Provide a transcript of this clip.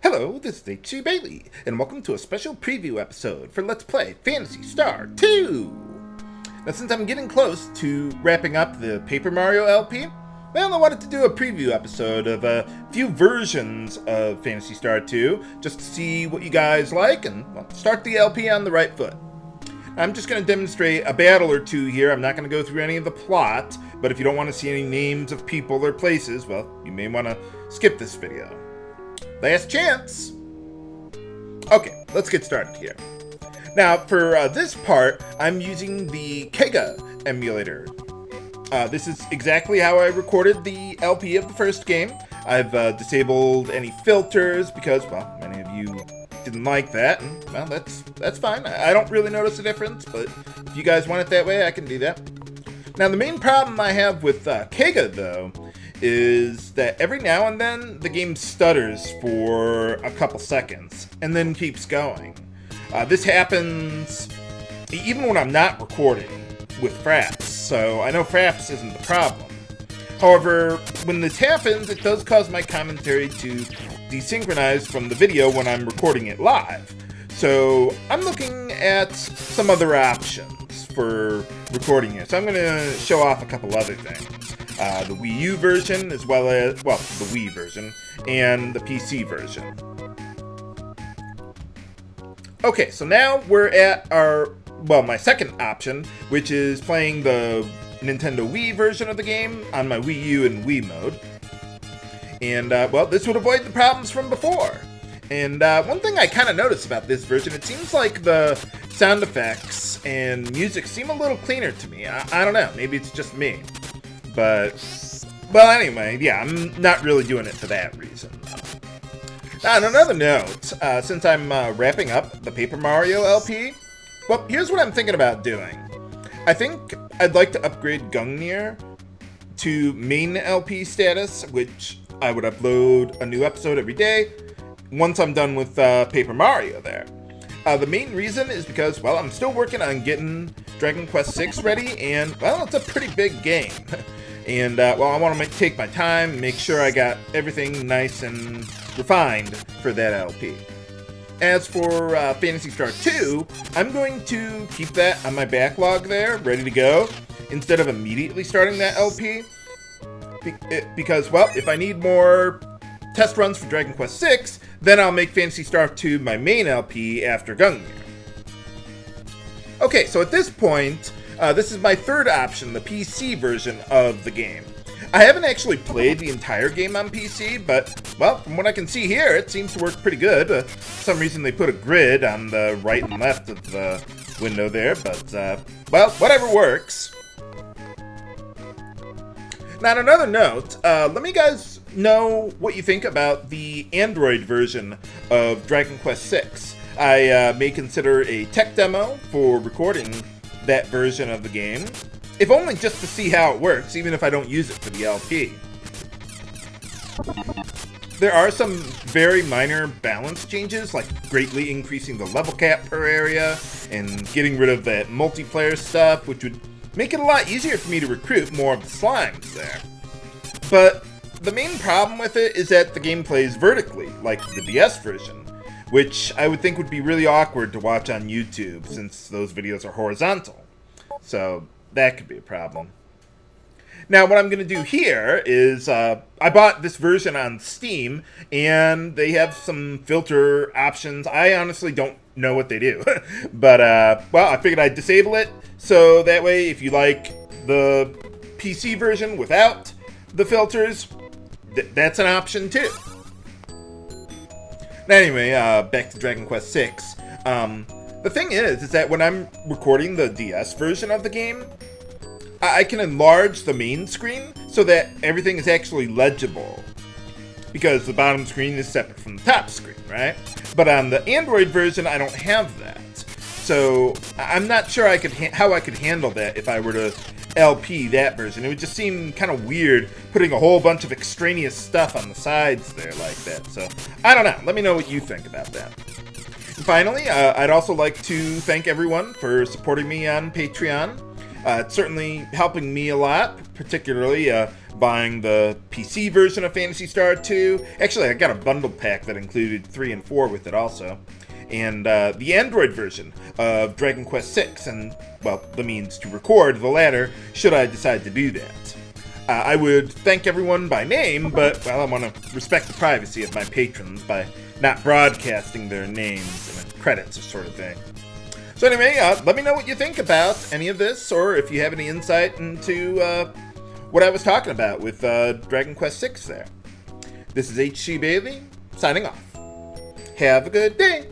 Hello, this is H.C. Bailey, and welcome to a special preview episode for Let's Play Phantasy Star II! Now, since I'm getting close to wrapping up the Paper Mario LP, well, I wanted to do a preview episode of a few versions of Phantasy Star II, just to see what you guys like and start the LP on the right foot. I'm just going to demonstrate a battle or two here. I'm not going to go through any of the plot, but if you don't want to see any names of people or places, well, you may want to skip this video. Last chance! Okay, let's get started here. Now, for this part, I'm using the Kega emulator. This is exactly how I recorded the LP of the first game. I've disabled any filters because, well, many of you didn't like that, and, well, that's fine. I don't really notice a difference, but if you guys want it that way, I can do that. Now, the main problem I have with Kega, though, is that every now and then the game stutters for a couple seconds and then keeps going. This happens even when I'm not recording with Fraps, so I know Fraps isn't the problem. However, when this happens, it does cause my commentary to desynchronize from the video when I'm recording it live. So I'm looking at some other options for recording it. So I'm going to show off a couple other things. The Wii U version, as well as, well, the Wii version, and the PC version. Okay, so now we're at our, well, my second option, which is playing the Nintendo Wii version of the game on my Wii U and Wii mode. And, well, this would avoid the problems from before. And one thing I kind of noticed about this version, it seems like the sound effects and music seem a little cleaner to me. I don't know, maybe it's just me. But, well, anyway, yeah, I'm not really doing it for that reason. Now, on another note, since I'm wrapping up the Paper Mario LP, well, here's what I'm thinking about doing. I think I'd like to upgrade Gungnir to main LP status, which I would upload a new episode every day once I'm done with Paper Mario there. The main reason is because, well, I'm still working on getting Dragon Quest VI ready, and, well, it's a pretty big game. And, well, I want to take my time, make sure I got everything nice and refined for that LP. As for Phantasy Star II, I'm going to keep that on my backlog there, ready to go, instead of immediately starting that LP. Because, well, if I need more test runs for Dragon Quest VI, then I'll make Phantasy Star II my main LP after Gungnir. Okay, so at this point, this is my third option, the PC version of the game. I haven't actually played the entire game on PC, but, well, from what I can see here, it seems to work pretty good. For some reason, they put a grid on the right and left of the window there, but, well, whatever works. Now, on another note, let me guys know what you think about the Android version of Dragon Quest VI. I may consider a tech demo for recording that version of the game, if only just to see how it works, even if I don't use it for the LP. There are some very minor balance changes, like greatly increasing the level cap per area, and getting rid of that multiplayer stuff, which would make it a lot easier for me to recruit more of the slimes there. But the main problem with it is that the game plays vertically, like the DS version, which I would think would be really awkward to watch on YouTube, since those videos are horizontal. So that could be a problem. Now, what I'm going to do here is, I bought this version on Steam, and they have some filter options. I honestly don't know what they do. But, well, I figured I'd disable it, so that way, if you like the PC version without the filters, that's an option too. Now, anyway, back to Dragon Quest VI. The thing is that when I'm recording the DS version of the game, I can enlarge the main screen so that everything is actually legible, because the bottom screen is separate from the top screen, right? But on the Android version, I don't have that. So I'm not sure how I could handle that if I were to LP that version. It would just seem kind of weird putting a whole bunch of extraneous stuff on the sides there like that. So I don't know. Let me know what you think about that. And finally, I'd also like to thank everyone for supporting me on Patreon. It's certainly helping me a lot, particularly buying the PC version of Phantasy Star II. Actually, I got a bundle pack that included 3 and 4 with it also. And the Android version of Dragon Quest VI, and, well, the means to record the latter, should I decide to do that. I would thank everyone by name, but, well, I want to respect the privacy of my patrons by not broadcasting their names and credits, or sort of thing. So anyway, let me know what you think about any of this, or if you have any insight into what I was talking about with Dragon Quest VI there. This is H.C. Bailey, signing off. Have a good day!